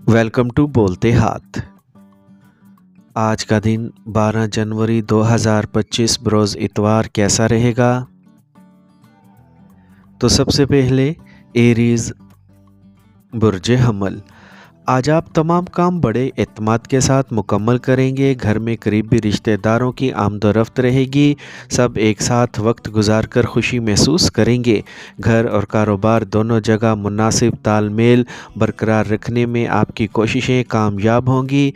Welcome to बोलते हाथ। आज का दिन 12 जनवरी 2025 बरोज़ इतवार कैसा रहेगा? तो सबसे पहले एरीज बुर्ज हमल। आज आप तमाम काम बड़े एतमाद के साथ मुकम्मल करेंगे। घर में करीबी रिश्तेदारों की आमदोरफ्त रहेगी। सब एक साथ वक्त गुजारकर खुशी महसूस करेंगे। घर और कारोबार दोनों जगह मुनासिब तालमेल बरकरार रखने में आपकी कोशिशें कामयाब होंगी।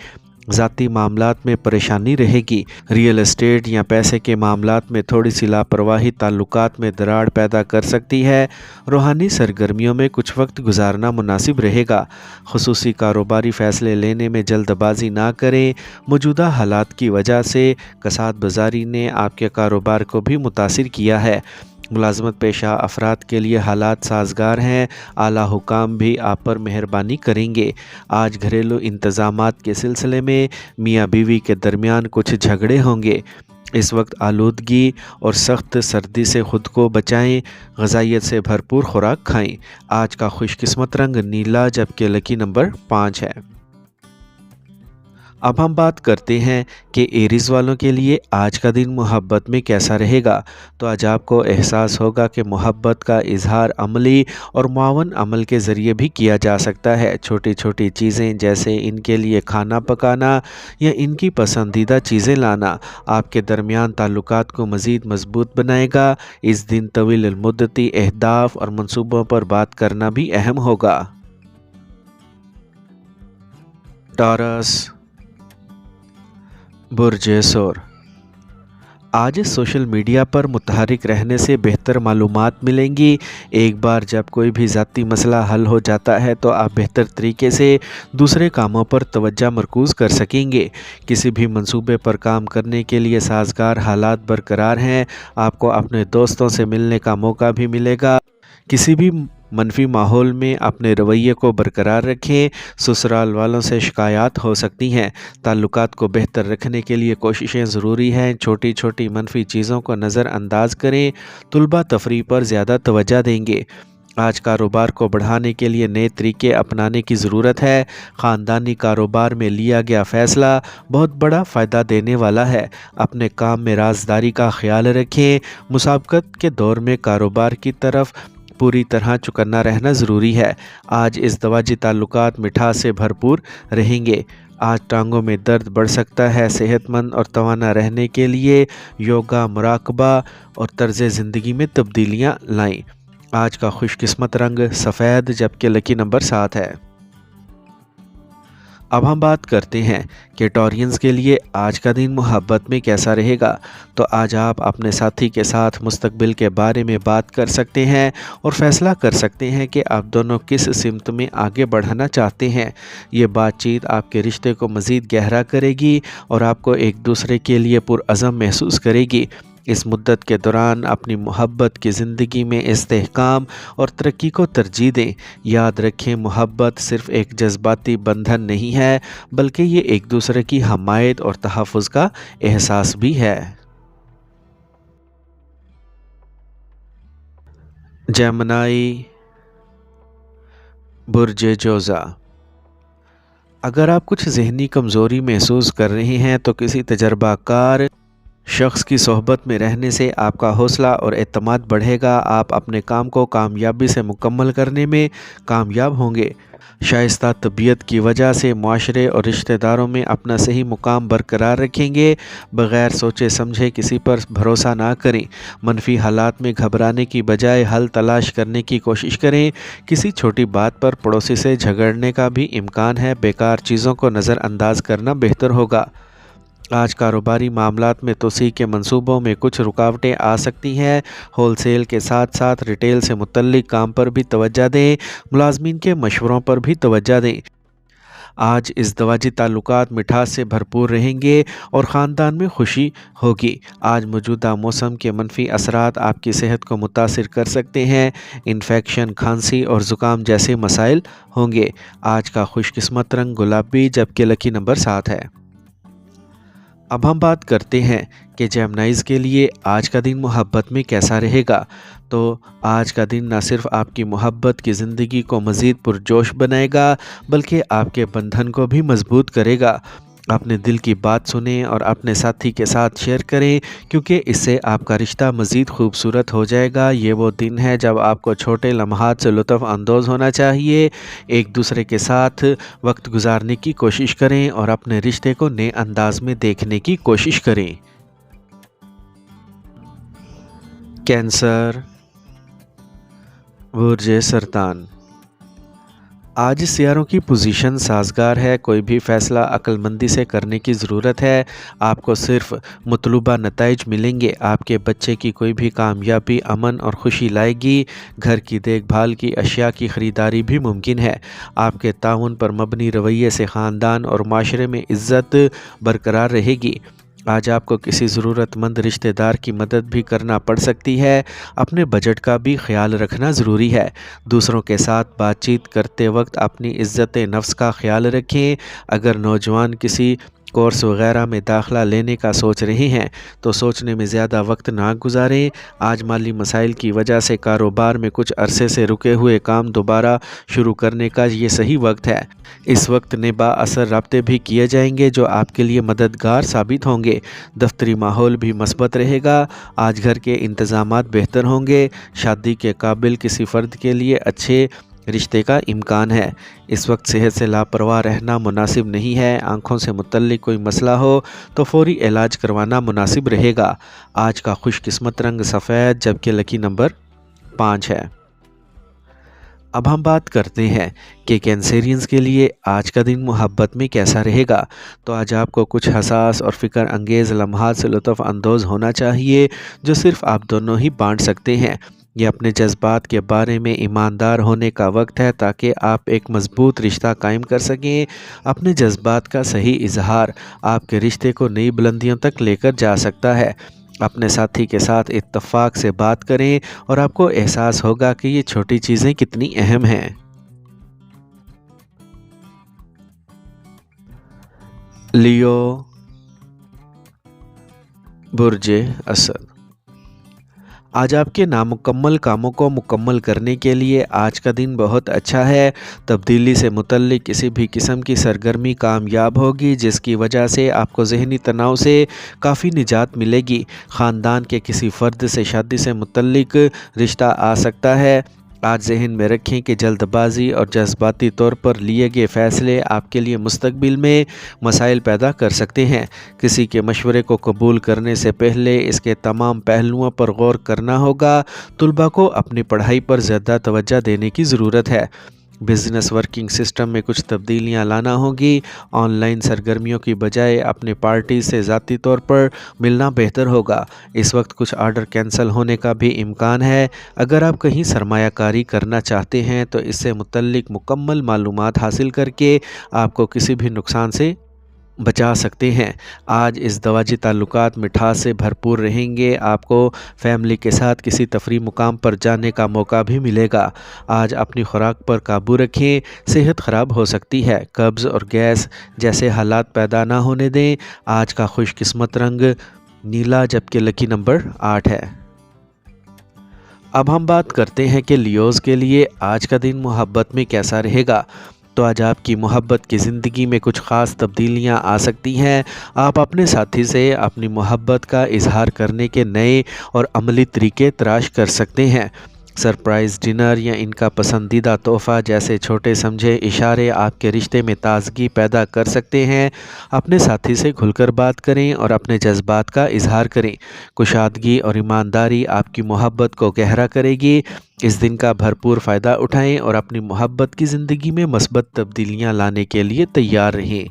ज़ाती मामलात में परेशानी रहेगी। रियल एस्टेट या पैसे के मामलात में थोड़ी सी लापरवाही ताल्लुकात में दरार पैदा कर सकती है। रूहानी सरगर्मियों में कुछ वक्त गुजारना मुनासिब रहेगा। खुसूसी कारोबारी फ़ैसले लेने में जल्दबाजी ना करें। मौजूदा हालात की वजह से कसाद बाज़ारी ने आपके कारोबार को भी मुतासिर किया है। मुलाजमत पेशा अफराद के लिए हालात साजगार हैं। आला हुकाम भी आप पर मेहरबानी करेंगे। आज घरेलू इंतज़ामात के सिलसिले में मियाँ बीवी के दरमियान कुछ झगड़े होंगे। इस वक्त आलूदगी और सख्त सर्दी से ख़ुद को बचाएं। ग़िज़ाइयत से भरपूर खुराक खाएं। आज का खुशकिस्मत रंग नीला जबकि लकी नंबर 5 है। अब हम बात करते हैं कि एरीज़ वालों के लिए आज का दिन मोहब्बत में कैसा रहेगा। तो आज आपको एहसास होगा कि मोहब्बत का इजहार अमली और मुआवन अमल के ज़रिए भी किया जा सकता है। छोटी छोटी चीज़ें जैसे इनके लिए खाना पकाना या इनकी पसंदीदा चीज़ें लाना आपके दरमियान ताल्लुकात को मज़ीद मजबूत बनाएगा। इस दिन तवील मुद्दती अहदाफ और मंसूबों पर बात करना भी अहम होगा। टॉरस बुर्ज सोर। आज सोशल मीडिया पर मुतहरिक रहने से बेहतर मालूमात मिलेंगी। एक बार जब कोई भी ज़ाती मसला हल हो जाता है तो आप बेहतर तरीके से दूसरे कामों पर तवज्जो मरकूज़ कर सकेंगे। किसी भी मंसूबे पर काम करने के लिए साजगार हालात बरकरार हैं। आपको अपने दोस्तों से मिलने का मौका भी मिलेगा। किसी भी मनफी माहौल में अपने रवैये को बरकरार रखें। ससुराल वालों से शिकायत हो सकती हैं। ताल्लुकात को बेहतर रखने के लिए कोशिशें ज़रूरी हैं। छोटी छोटी मनफी चीज़ों को नज़रअंदाज करें। तुलबा तफरी पर ज़्यादा तवज्जो देंगे। आज कारोबार को बढ़ाने के लिए नए तरीके अपनाने की ज़रूरत है। ख़ानदानी कारोबार में लिया गया फ़ैसला बहुत बड़ा फ़ायदा देने वाला है। अपने काम में राजदारी का ख्याल रखें। मुसाबकत के दौर में कारोबार की तरफ पूरी तरह चौकन्ना रहना ज़रूरी है। आज इस दवाजी ताल्लुकात मिठास से भरपूर रहेंगे। आज टांगों में दर्द बढ़ सकता है। सेहतमंद और तवाना रहने के लिए योगा, मुराकबा और तर्ज़ ज़िंदगी में तब्दीलियाँ लाएं। आज का खुशकिस्मत रंग सफ़ेद जबकि लकी नंबर 7 है। अब हम बात करते हैं कि टॉरियंस के लिए आज का दिन मोहब्बत में कैसा रहेगा। तो आज आप अपने साथी के साथ मुस्तकबिल के बारे में बात कर सकते हैं और फ़ैसला कर सकते हैं कि आप दोनों किस सिमत में आगे बढ़ाना चाहते हैं। ये बातचीत आपके रिश्ते को मज़ीद गहरा करेगी और आपको एक दूसरे के लिए पुरअज़म महसूस करेगी। इस मुद्दत के दौरान अपनी मोहब्बत की ज़िंदगी में इस्तेहकाम और तरक्की को तरजीह दें। याद रखें, मोहब्बत सिर्फ़ एक जज्बाती बंधन नहीं है बल्कि ये एक दूसरे की हमायत और तहफ़्फ़ुज़ का एहसास भी है। जेमिनी बुर्ज जोज़ा। अगर आप कुछ ज़हनी कमज़ोरी महसूस कर रहे हैं तो किसी तजर्बाकार शख्स की सोहबत में रहने से आपका हौसला और एतमाद बढ़ेगा। आप अपने काम को कामयाबी से मुकम्मल करने में कामयाब होंगे। शाइस्ता तबीयत की वजह से माशरे और रिश्तेदारों में अपना सही मुकाम बरकरार रखेंगे। बग़ैर सोचे समझे किसी पर भरोसा ना करें। मनफी हालात में घबराने की बजाय हल तलाश करने की कोशिश करें। किसी छोटी बात पर पड़ोसी से झगड़ने का भी इम्कान है। बेकार चीज़ों को नज़रअंदाज करना बेहतर होगा। आज कारोबारी मामलात में तोसी के मंसूबों में कुछ रुकावटें आ सकती हैं। होलसेल के साथ साथ रिटेल से मुतल्लिक काम पर भी तवज्जो दें। मुलाजमीन के मशवरों पर भी तवज्जो दें। आज इस दवाजी ताल्लुकात मिठास से भरपूर रहेंगे और ख़ानदान में खुशी होगी। आज मौजूदा मौसम के मनफी असरात आपकी सेहत को मुतासिर कर सकते हैं। इन्फेक्शन, खांसी और ज़ुकाम जैसे मसाइल होंगे। आज का खुशकिस्मत रंग गुलाबी जबकि लकी नंबर 7 है। अब हम बात करते हैं कि जेमिनाइज़ के लिए आज का दिन मोहब्बत में कैसा रहेगा। तो आज का दिन न सिर्फ आपकी मोहब्बत की ज़िंदगी को मज़ीद पुरजोश बनाएगा, बल्कि आपके बंधन को भी मज़बूत करेगा। अपने दिल की बात सुनें और अपने साथी के साथ शेयर करें, क्योंकि इससे आपका रिश्ता मज़ीद खूबसूरत हो जाएगा। ये वो दिन है जब आपको छोटे लम्हात से लुत्फ़ अंदोज़ होना चाहिए। एक दूसरे के साथ वक्त गुजारने की कोशिश करें और अपने रिश्ते को नए अंदाज में देखने की कोशिश करें। कैंसर, बुर्ज सरतान। आज सियारों की पोजीशन साजगार है। कोई भी फ़ैसला अक्लमंदी से करने की ज़रूरत है। आपको सिर्फ मतलूबा नताइज मिलेंगे। आपके बच्चे की कोई भी कामयाबी अमन और खुशी लाएगी। घर की देखभाल की अशिया की ख़रीदारी भी मुमकिन है। आपके ताउन पर मबनी रवैये से ख़ानदान और माशरे में इज़्ज़त बरकरार रहेगी। आज आपको किसी ज़रूरतमंद रिश्तेदार की मदद भी करना पड़ सकती है। अपने बजट का भी ख्याल रखना ज़रूरी है। दूसरों के साथ बातचीत करते वक्त अपनी इज़्ज़त नफ्स का ख्याल रखें। अगर नौजवान किसी कोर्स वगैरह में दाखिला लेने का सोच रहे हैं तो सोचने में ज़्यादा वक्त ना गुजारें। आज माली मसाइल की वजह से कारोबार में कुछ अरसे से रुके हुए काम दोबारा शुरू करने का ये सही वक्त है। इस वक्त ने बाअसर राब्ते भी किए जाएंगे जो आपके लिए मददगार साबित होंगे। दफ्तरी माहौल भी मस्बत रहेगा। आज घर के इंतज़ामात बेहतर होंगे। शादी के काबिल किसी फ़र्द के लिए अच्छे रिश्ते का इम्कान है। इस वक्त सेहत से लापरवाह रहना मुनासिब नहीं है। आँखों से मुतल्लिक कोई मसला हो तो फौरी इलाज करवाना मुनासिब रहेगा। आज का खुशकिस्मत रंग सफ़ेद, जबकि लकी नंबर 5 है। अब हम बात करते हैं कि कैंसेरियंस के लिए आज का दिन मोहब्बत में कैसा रहेगा। तो आज आपको कुछ हसास और फ़िक्र अंगेज़ लम्हात से लुत्फ़ अंदोज़ होना चाहिए, जो सिर्फ़ आप दोनों ही बांट सकते हैं। ये अपने जज्बात के बारे में ईमानदार होने का वक्त है, ताकि आप एक मज़बूत रिश्ता कायम कर सकें। अपने जज्बात का सही इजहार आपके रिश्ते को नई बुलंदियों तक लेकर जा सकता है। अपने साथी के साथ इत्तफ़ाक़ से बात करें और आपको एहसास होगा कि ये छोटी चीज़ें कितनी अहम हैं। लियो, बुर्ज असद। आज आपके नामुकम्मल कामों को मुकम्मल करने के लिए आज का दिन बहुत अच्छा है। तब्दीली से मुतल्लिक किसी भी किस्म की सरगर्मी कामयाब होगी, जिसकी वजह से आपको ज़हनी तनाव से काफ़ी निजात मिलेगी। ख़ानदान के किसी फ़र्द से शादी से मुतल्लिक रिश्ता आ सकता है। आज ज़हन में रखें कि जल्दबाजी और जज्बाती तौर पर लिए गए फ़ैसले आपके लिए मुस्तकबिल में मसाइल पैदा कर सकते हैं। किसी के मशवरे को कबूल करने से पहले इसके तमाम पहलुओं पर गौर करना होगा। तुलबा को अपनी पढ़ाई पर ज़्यादा तवज्जो देने की ज़रूरत है। बिज़नेस वर्किंग सिस्टम में कुछ तब्दीलियां लाना होगी। ऑनलाइन सरगर्मियों की बजाय अपने पार्टी से ज़ाती तौर पर मिलना बेहतर होगा। इस वक्त कुछ आर्डर कैंसिल होने का भी इम्कान है। अगर आप कहीं सरमायाकारी करना चाहते हैं तो इससे मुतल्लिक मुकम्मल मालूमात हासिल करके आपको किसी भी नुकसान से बचा सकते हैं। आज इस दवाजी ताल्लुकात मिठास से भरपूर रहेंगे। आपको फैमिली के साथ किसी तफरी मुकाम पर जाने का मौका भी मिलेगा। आज अपनी खुराक पर काबू रखें, सेहत ख़राब हो सकती है। कब्ज़ और गैस जैसे हालात पैदा ना होने दें। आज का खुशकिस्मत रंग नीला, जबकि लकी नंबर 8 है। अब हम बात करते हैं कि लियोज़ के लिए आज का दिन मोहब्बत में कैसा रहेगा। तो आज आपकी मोहब्बत की ज़िंदगी में कुछ ख़ास तब्दीलियां आ सकती हैं। आप अपने साथी से अपनी मोहब्बत का इजहार करने के नए और अमली तरीके तलाश कर सकते हैं। सरप्राइज़ डिनर या इनका पसंदीदा तोहफ़ा जैसे छोटे समझे इशारे आपके रिश्ते में ताज़गी पैदा कर सकते हैं। अपने साथी से खुलकर बात करें और अपने जज्बात का इजहार करें। कुशादगी और ईमानदारी आपकी मोहब्बत को गहरा करेगी। इस दिन का भरपूर फ़ायदा उठाएं और अपनी मोहब्बत की ज़िंदगी में मस्बत तब्दीलियां लाने के लिए तैयार रहें।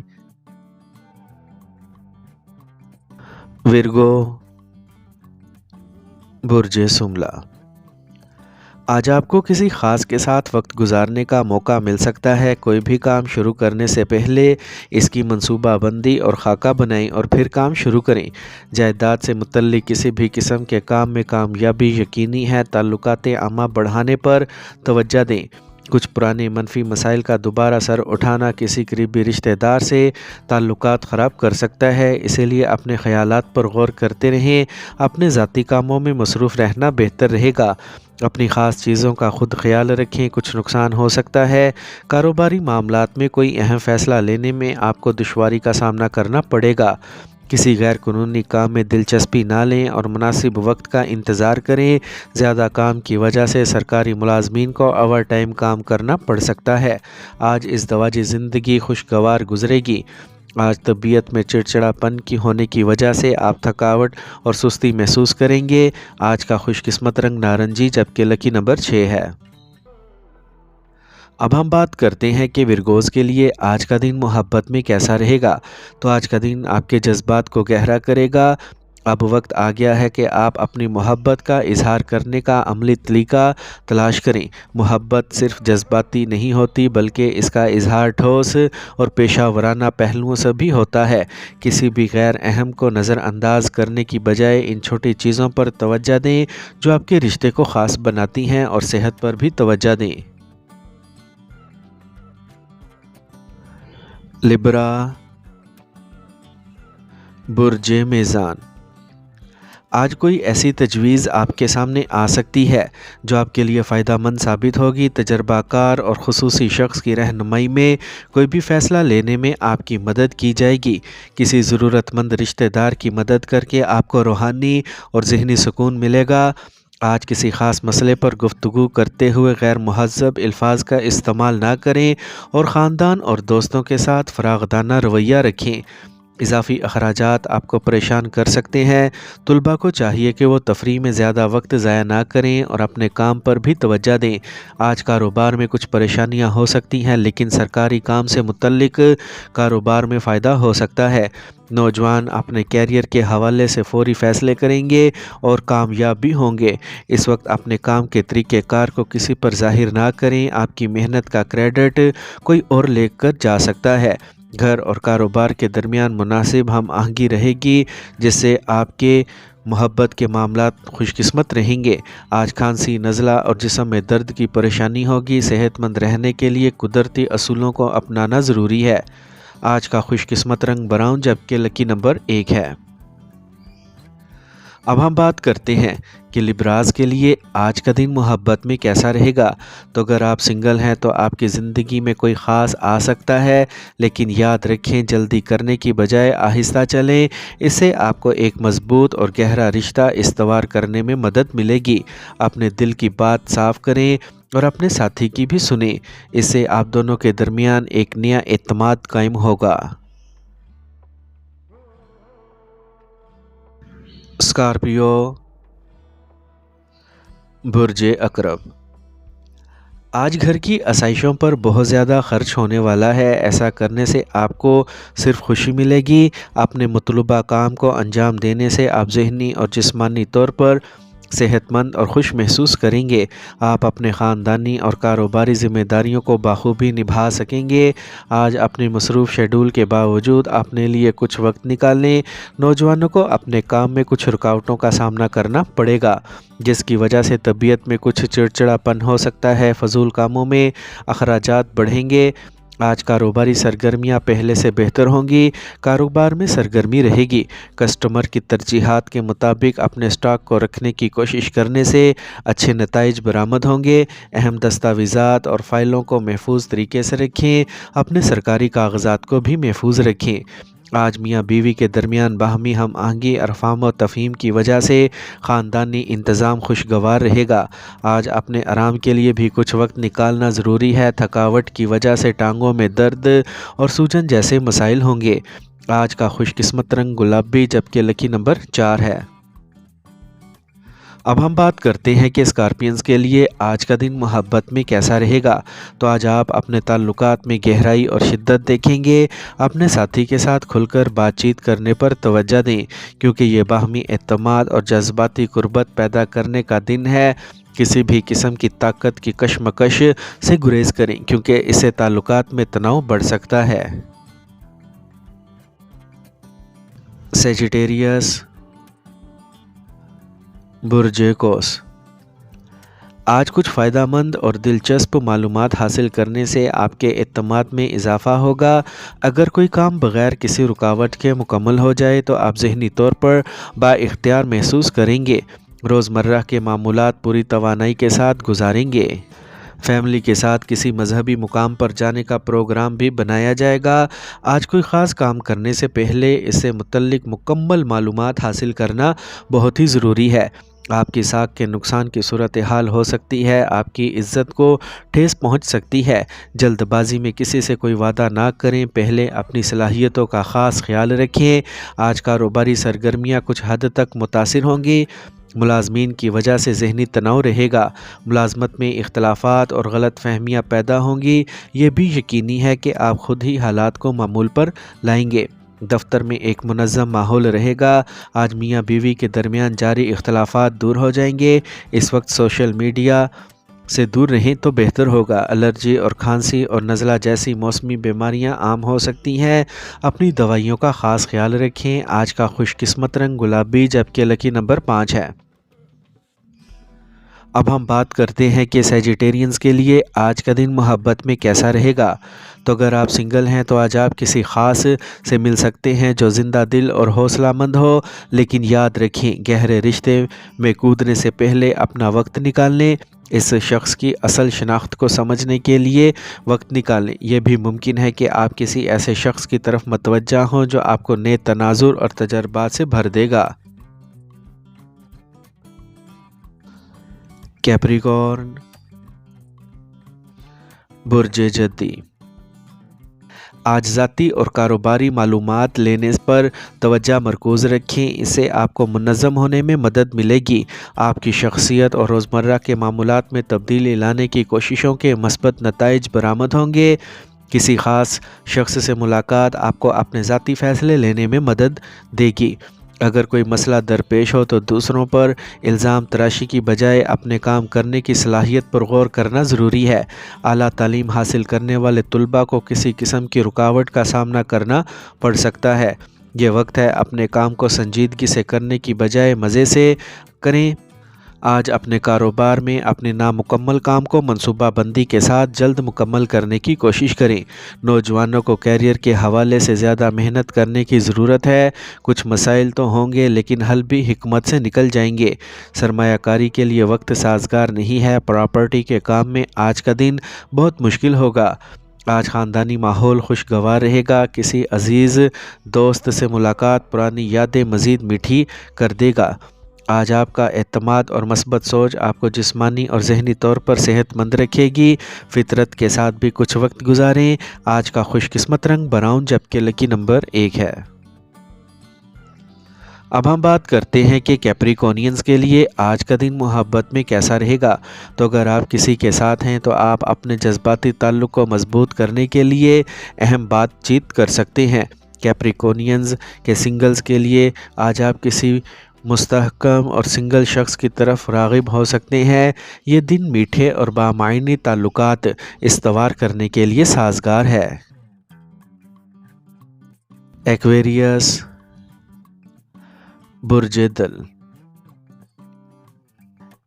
विर्गो, बुर्ज सुमला। आज आपको किसी ख़ास के साथ वक्त गुजारने का मौका मिल सकता है। कोई भी काम शुरू करने से पहले इसकी मंसूबाबंदी और खाका बनाएं और फिर काम शुरू करें। जायदाद से मुतल्लिक किसी भी किस्म के काम में कामयाबी यकीनी है। ताल्लुकात आमा बढ़ाने पर तवज्जो दें। कुछ पुराने मनफी मसाइल का दोबारा सर उठाना किसी करीबी रिश्तेदार से ताल्लुकात ख़राब कर सकता है, इसीलिए अपने ख़यालात पर गौर करते रहें। अपने ज़ाती कामों में मसरूफ़ रहना बेहतर रहेगा। अपनी ख़ास चीज़ों का खुद ख्याल रखें, कुछ नुकसान हो सकता है। कारोबारी मामलात में कोई अहम फ़ैसला लेने में आपको दुश्वारी का सामना करना पड़ेगा। किसी गैर कानूनी काम में दिलचस्पी ना लें और मुनासिब वक्त का इंतज़ार करें। ज़्यादा काम की वजह से सरकारी मुलाजमीन को ओवर टाइम काम करना पड़ सकता है। आज इस दवाजी ज़िंदगी खुशगवार गुजरेगी। आज तबीयत में चिड़चिड़ापन की होने की वजह से आप थकावट और सुस्ती महसूस करेंगे। आज का खुशकिस्मत रंग नारंगी, जबकि लकी नंबर 6 है। अब हम बात करते हैं कि विरगोज़ के लिए आज का दिन मोहब्बत में कैसा रहेगा। तो आज का दिन आपके जज्बात को गहरा करेगा। अब वक्त आ गया है कि आप अपनी मोहब्बत का इजहार करने का अमली तरीका तलाश करें। मोहब्बत सिर्फ जज्बाती नहीं होती, बल्कि इसका इजहार ठोस और पेशा वराना पहलुओं से भी होता है। किसी भी गैर अहम को नज़रअंदाज करने की बजाय इन छोटी चीज़ों पर तवज्जो दें जो आपके रिश्ते को ख़ास बनाती हैं, और सेहत पर भी तवज्जो दें। लिब्रा, बुर्जे मेज़ान। आज कोई ऐसी तजवीज़ आपके सामने आ सकती है जो आपके लिए फ़ायदेमंद साबित होगी। तजर्बाकार और ख़ुसूसी शख्स की रहनुमाई में कोई भी फ़ैसला लेने में आपकी मदद की जाएगी। किसी ज़रूरतमंद रिश्तेदार की मदद करके आपको रूहानी और ज़हनी सुकून मिलेगा। आज किसी ख़ास मसले पर गुफ्तगू करते हुए गैर मुहज़्ज़ब अल्फाज का इस्तेमाल ना करें, और ख़ानदान और दोस्तों के साथ फ़राग़दाना रवैया रखें। इजाफ़ी अखराजात आपको परेशान कर सकते हैं। तुलबा को चाहिए कि वो तफरीह में ज़्यादा वक्त ज़ाया ना करें और अपने काम पर भी तवज्जो दें। आज कारोबार में कुछ परेशानियां हो सकती हैं, लेकिन सरकारी काम से मुतल्लिक कारोबार में फ़ायदा हो सकता है। नौजवान अपने कैरियर के हवाले से फ़ौरी फ़ैसले करेंगे और कामयाब भी होंगे। इस वक्त अपने काम के तरीक़ेकार को किसी पर ज़ाहिर ना करें। आपकी मेहनत का क्रेडिट कोई और लेकर जा सकता है। घर और कारोबार के दरमियान मुनासिब हम आहंगी रहेगी, जिससे आपके मोहब्बत के मामलात खुशकिस्मत रहेंगे। आज खांसी, नज़ला और जिस्म में दर्द की परेशानी होगी। सेहतमंद रहने के लिए कुदरती असूलों को अपनाना ज़रूरी है। आज का खुशकिस्मत रंग ब्राउन, जबकि लकी नंबर 1 है। अब हम बात करते हैं कि लिब्राज के लिए आज का दिन मोहब्बत में कैसा रहेगा। तो अगर आप सिंगल हैं तो आपकी ज़िंदगी में कोई ख़ास आ सकता है, लेकिन याद रखें, जल्दी करने की बजाय आहिस्ता चलें। इससे आपको एक मज़बूत और गहरा रिश्ता इस्तवार करने में मदद मिलेगी। अपने दिल की बात साफ़ करें और अपने साथी की भी सुनें। इससे आप दोनों के दरमियान एक नया एतमाद कायम होगा। स्कॉर्पियो, बुर्जे अकरब। आज घर की आसाइशों पर बहुत ज़्यादा ख़र्च होने वाला है। ऐसा करने से आपको सिर्फ खुशी मिलेगी। अपने मतलूबा काम को अंजाम देने से आप ज़हनी और जिस्मानी तौर पर सेहतमंद और खुश महसूस करेंगे। आप अपने ख़ानदानी और कारोबारी ज़िम्मेदारियों को बाखूबी निभा सकेंगे। आज अपने मसरूफ़ शेड्यूल के बावजूद अपने लिए कुछ वक्त निकालें। नौजवानों को अपने काम में कुछ रुकावटों का सामना करना पड़ेगा, जिसकी वजह से तबीयत में कुछ चिड़चिड़ापन हो सकता है। फजूल कामों में अखराजात बढ़ेंगे। आज कारोबारी सरगर्मियां पहले से बेहतर होंगी। कारोबार में सरगर्मी रहेगी। कस्टमर की तरजीहात के मुताबिक अपने स्टॉक को रखने की कोशिश करने से अच्छे नताइज बरामद होंगे। अहम दस्तावेज़ात और फ़ाइलों को महफूज तरीके से रखें। अपने सरकारी कागजात को भी महफूज रखें। आज मियाँ बीवी के दरमियान बाहमी हम आहंगी और फ़हम व तफ़हीम की वजह से ख़ानदानी इंतज़ाम खुशगवार रहेगा। आज अपने आराम के लिए भी कुछ वक्त निकालना ज़रूरी है। थकावट की वजह से टांगों में दर्द और सूजन जैसे मसाइल होंगे। आज का खुशकिस्मत रंग गुलाबी, जबकि लकी नंबर 4 है। अब हम बात करते हैं कि स्कॉर्पियंस के लिए आज का दिन मोहब्बत में कैसा रहेगा। तो आज आप अपने ताल्लुकात में गहराई और शिद्दत देखेंगे। अपने साथी के साथ खुलकर बातचीत करने पर तवज्जो दें, क्योंकि ये बाहमी एतमाद और जज्बाती कुर्बत पैदा करने का दिन है। किसी भी किस्म की ताकत की कशमकश से गुरेज करें, क्योंकि इससे ताल्लुकात में तनाव बढ़ सकता है। सेजिटेरियस, बुर्जे कोस। آج کچھ فائدہ مند اور دلچسپ معلومات حاصل کرنے سے آپ کے اعتماد میں اضافہ ہوگا۔ اگر کوئی کام بغیر کسی رکاوٹ کے مکمل ہو جائے تو آپ ذہنی طور پر بااختیار محسوس کریں گے۔ روزمرہ کے معمولات پوری توانائی کے ساتھ گزاریں گے۔ فیملی کے ساتھ کسی مذہبی مقام پر جانے کا پروگرام بھی بنایا جائے گا۔ آج کوئی خاص کام کرنے سے پہلے اس سے متعلق مکمل معلومات حاصل کرنا بہت ہی ضروری ہے۔ آپ کی ساکھ کے نقصان کی صورتحال ہو سکتی ہے، آپ کی عزت کو ٹھیس پہنچ سکتی ہے۔ جلد بازی میں کسی سے کوئی وعدہ نہ کریں، پہلے اپنی صلاحیتوں کا خاص خیال رکھیں۔ آج کاروباری سرگرمیاں کچھ حد تک متاثر ہوں گی۔ ملازمین کی وجہ سے ذہنی تناؤ رہے گا۔ ملازمت میں اختلافات اور غلط فہمیاں پیدا ہوں گی۔ یہ بھی یقینی ہے کہ آپ خود ہی حالات کو معمول پر لائیں گے۔ دفتر میں ایک منظم ماحول رہے گا۔ آج میاں بیوی کے درمیان جاری اختلافات دور ہو جائیں گے۔ اس وقت سوشل میڈیا سے دور رہیں تو بہتر ہوگا۔ الرجی اور کھانسی اور نزلہ جیسی موسمی بیماریاں عام ہو سکتی ہیں۔ اپنی دوائیوں کا خاص خیال رکھیں۔ آج کا خوش قسمت رنگ گلابی جبکہ لکی نمبر 5 ہے۔ اب ہم بات کرتے ہیں کہ سیجیٹیرینز کے لیے آج کا دن محبت میں کیسا رہے گا۔ تو اگر آپ سنگل ہیں تو آج آپ کسی خاص سے مل سکتے ہیں جو زندہ دل اور حوصلہ مند ہو، لیکن یاد رکھیں گہرے رشتے میں کودنے سے پہلے اپنا وقت نکال لیں۔ اس شخص کی اصل شناخت کو سمجھنے کے لیے وقت نکالیں۔ یہ بھی ممکن ہے کہ آپ کسی ایسے شخص کی طرف متوجہ ہوں جو آپ کو نئے تناظر اور تجربات سے بھر دے گا۔ کیپریکارن، برج جدی۔ آج ذاتی اور کاروباری معلومات لینے پر توجہ مرکوز رکھیں، اس سے آپ کو منظم ہونے میں مدد ملے گی۔ آپ کی شخصیت اور روزمرہ کے معمولات میں تبدیلی لانے کی کوششوں کے مثبت نتائج برآمد ہوں گے۔ کسی خاص شخص سے ملاقات آپ کو اپنے ذاتی فیصلے لینے میں مدد دے گی۔ اگر کوئی مسئلہ درپیش ہو تو دوسروں پر الزام تراشی کی بجائے اپنے کام کرنے کی صلاحیت پر غور کرنا ضروری ہے۔ اعلیٰ تعلیم حاصل کرنے والے طلباء کو کسی قسم کی رکاوٹ کا سامنا کرنا پڑ سکتا ہے۔ یہ وقت ہے اپنے کام کو سنجیدگی سے کرنے کی بجائے مزے سے کریں۔ آج اپنے کاروبار میں اپنے نامکمل کام کو منصوبہ بندی کے ساتھ جلد مکمل کرنے کی کوشش کریں۔ نوجوانوں کو کیریئر کے حوالے سے زیادہ محنت کرنے کی ضرورت ہے۔ کچھ مسائل تو ہوں گے لیکن حل بھی حکمت سے نکل جائیں گے۔ سرمایہ کاری کے لیے وقت سازگار نہیں ہے۔ پراپرٹی کے کام میں آج کا دن بہت مشکل ہوگا۔ آج خاندانی ماحول خوشگوار رہے گا۔ کسی عزیز دوست سے ملاقات پرانی یادیں مزید میٹھی کر دے گا۔ آج آپ کا اعتماد اور مثبت سوچ آپ کو جسمانی اور ذہنی طور پر صحت مند رکھے گی۔ فطرت کے ساتھ بھی کچھ وقت گزاریں۔ آج کا خوش قسمت رنگ براؤن جبکہ لکی نمبر 1 ہے۔ اب ہم بات کرتے ہیں کہ کیپریکونینز کے لیے آج کا دن محبت میں کیسا رہے گا۔ تو اگر آپ کسی کے ساتھ ہیں تو آپ اپنے جذباتی تعلق کو مضبوط کرنے کے لیے اہم بات چیت کر سکتے ہیں۔ کیپریکونینز کے سنگلز کے لیے آج آپ کسی مستحکم اور سنگل شخص کی طرف راغب ہو سکتے ہیں۔ یہ دن میٹھے اور بامعنی تعلقات استوار کرنے کے لیے سازگار ہے۔ ایکویریس، برج دل۔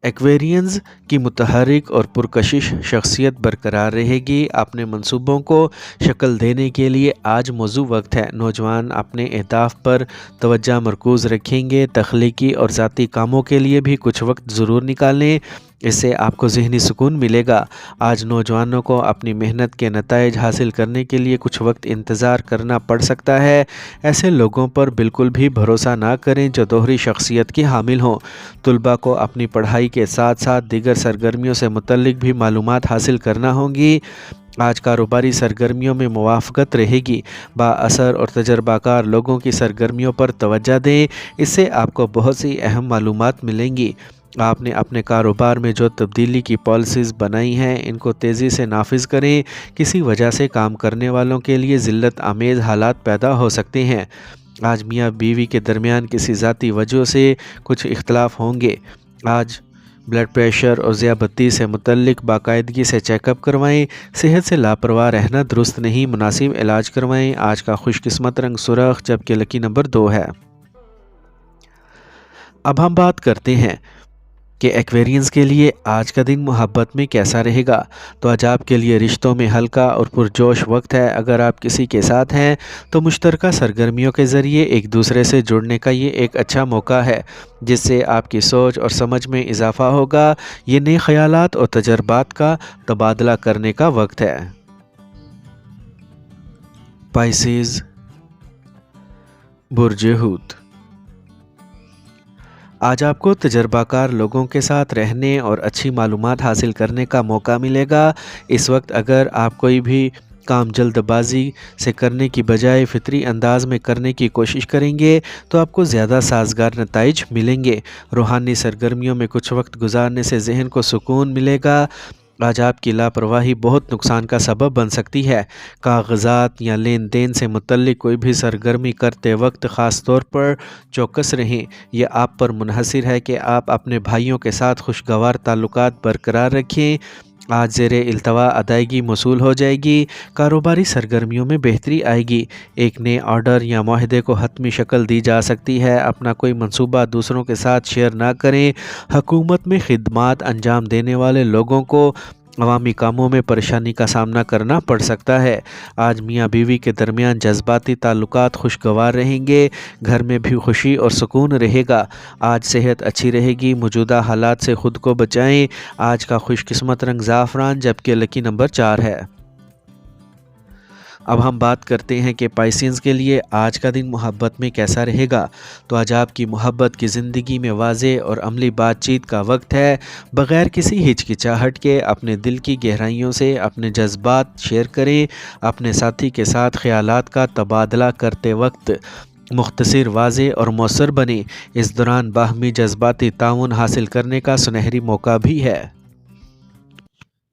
ایکویرینز کی متحرک اور پرکشش شخصیت برقرار رہے گی۔ اپنے منصوبوں کو شکل دینے کے لیے آج موزوں وقت ہے۔ نوجوان اپنے اہداف پر توجہ مرکوز رکھیں گے۔ تخلیقی اور ذاتی کاموں کے لیے بھی کچھ وقت ضرور نکالیں، اس سے آپ کو ذہنی سکون ملے گا۔ آج نوجوانوں کو اپنی محنت کے نتائج حاصل کرنے کے لیے کچھ وقت انتظار کرنا پڑ سکتا ہے۔ ایسے لوگوں پر بالکل بھی بھروسہ نہ کریں جو دوہری شخصیت کی حامل ہوں۔ طلباء کو اپنی پڑھائی کے ساتھ ساتھ دیگر سرگرمیوں سے متعلق بھی معلومات حاصل کرنا ہوں گی۔ آج کاروباری سرگرمیوں میں موافقت رہے گی۔ با اثر اور تجربہ کار لوگوں کی سرگرمیوں پر توجہ دیں، اس سے آپ کو بہت سی اہم معلومات ملیں گی۔ آپ نے اپنے کاروبار میں جو تبدیلی کی پالیسیز بنائی ہیں ان کو تیزی سے نافذ کریں۔ کسی وجہ سے کام کرنے والوں کے لیے ذلت آمیز حالات پیدا ہو سکتے ہیں۔ آج میاں بیوی کے درمیان کسی ذاتی وجہ سے کچھ اختلاف ہوں گے۔ آج بلڈ پریشر اور ذیابیطس سے متعلق باقاعدگی سے چیک اپ کروائیں۔ صحت سے لاپرواہ رہنا درست نہیں، مناسب علاج کروائیں۔ آج کا خوش قسمت رنگ سرخ جبکہ لکی نمبر 2 ہے۔ اب ہم بات کرتے ہیں کہ ایکویرینس کے لیے آج کا دن محبت میں کیسا رہے گا۔ تو آج آپ کے لیے رشتوں میں ہلکا اور پرجوش وقت ہے۔ اگر آپ کسی کے ساتھ ہیں تو مشترکہ سرگرمیوں کے ذریعے ایک دوسرے سے جڑنے کا یہ ایک اچھا موقع ہے، جس سے آپ کی سوچ اور سمجھ میں اضافہ ہوگا۔ یہ نئے خیالات اور تجربات کا تبادلہ کرنے کا وقت ہے۔ پائسیز، برج حوت۔ آج آپ کو تجربہ کار لوگوں کے ساتھ رہنے اور اچھی معلومات حاصل کرنے کا موقع ملے گا۔ اس وقت اگر آپ کوئی بھی کام جلد بازی سے کرنے کی بجائے فطری انداز میں کرنے کی کوشش کریں گے تو آپ کو زیادہ سازگار نتائج ملیں گے۔ روحانی سرگرمیوں میں کچھ وقت گزارنے سے ذہن کو سکون ملے گا۔ آج آپ کی لاپرواہی بہت نقصان کا سبب بن سکتی ہے۔ کاغذات یا لین دین سے متعلق کوئی بھی سرگرمی کرتے وقت خاص طور پر چوکس رہیں۔ یہ آپ پر منحصر ہے کہ آپ اپنے بھائیوں کے ساتھ خوشگوار تعلقات برقرار رکھیں۔ آج زیر التوا ادائیگی موصول ہو جائے گی۔ کاروباری سرگرمیوں میں بہتری آئے گی۔ ایک نئے آرڈر یا معاہدے کو حتمی شکل دی جا سکتی ہے۔ اپنا کوئی منصوبہ دوسروں کے ساتھ شیئر نہ کریں۔ حکومت میں خدمات انجام دینے والے لوگوں کو عوامی کاموں میں پریشانی کا سامنا کرنا پڑ سکتا ہے۔ آج میاں بیوی کے درمیان جذباتی تعلقات خوشگوار رہیں گے۔ گھر میں بھی خوشی اور سکون رہے گا۔ آج صحت اچھی رہے گی۔ موجودہ حالات سے خود کو بچائیں۔ آج کا خوش قسمت رنگ زعفران جبکہ لکی نمبر 4 ہے۔ اب ہم بات کرتے ہیں کہ پائسینز کے لیے آج کا دن محبت میں کیسا رہے گا۔ تو آج آپ کی محبت کی زندگی میں واضح اور عملی بات چیت کا وقت ہے۔ بغیر کسی ہچکچاہٹ کے اپنے دل کی گہرائیوں سے اپنے جذبات شیئر کریں۔ اپنے ساتھی کے ساتھ خیالات کا تبادلہ کرتے وقت مختصر، واضح اور مؤثر بنیں۔ اس دوران باہمی جذباتی تعاون حاصل کرنے کا سنہری موقع بھی ہے۔